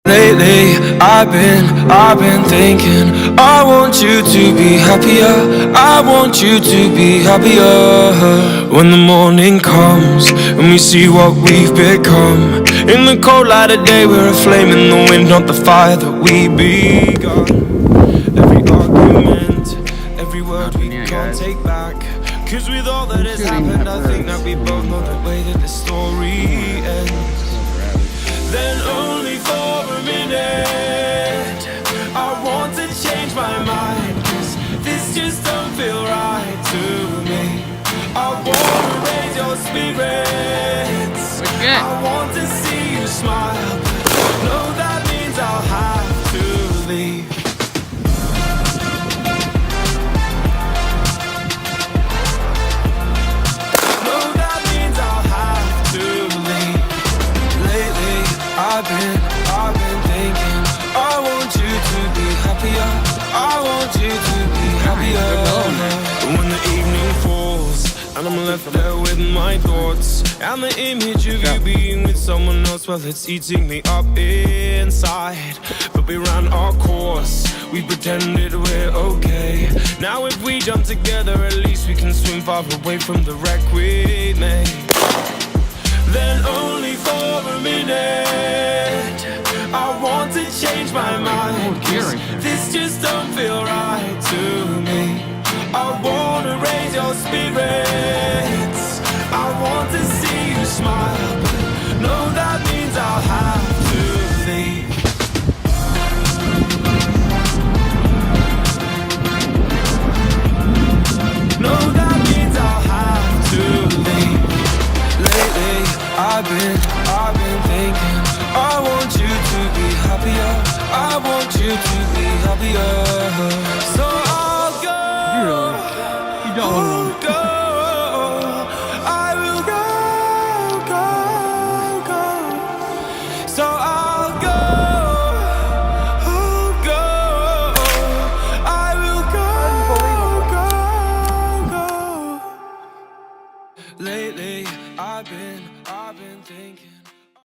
Lately, I've been thinking, I want you to be happier, I want you to be happier. When the morning comes and we see what we've become, in the cold light of day we're a flame in the wind, not the fire that we begun. Every argument, every word we can't take back, cause with all that has happened I think that we both know the way that the story ends. Then only for a minute I want to change my mind, cause this just don't feel right to me. I wanna raise your spirits, I want to see you smile, but no, that means I'll have to leave. No, that means I'll have to leave. Lately, I've been thinking, I want you to be happier, I want you to be happier. But when the evening falls and I'm left there with my thoughts and the image of you being with someone else, well, it's eating me up inside. But we ran our course, we pretended we're okay. Now if we jump together, at least we can swim far away from the wreck we made. Then only for a minute I want to change my mind, cause this just don't feel right to me. I wanna raise your spirits, I want to see you smile, but no, that means I'll have to leave. No, that means I'll have to leave. Lately, I've been thinking, I want you to be happier, I want you to be happier. So I'll go. You don't want to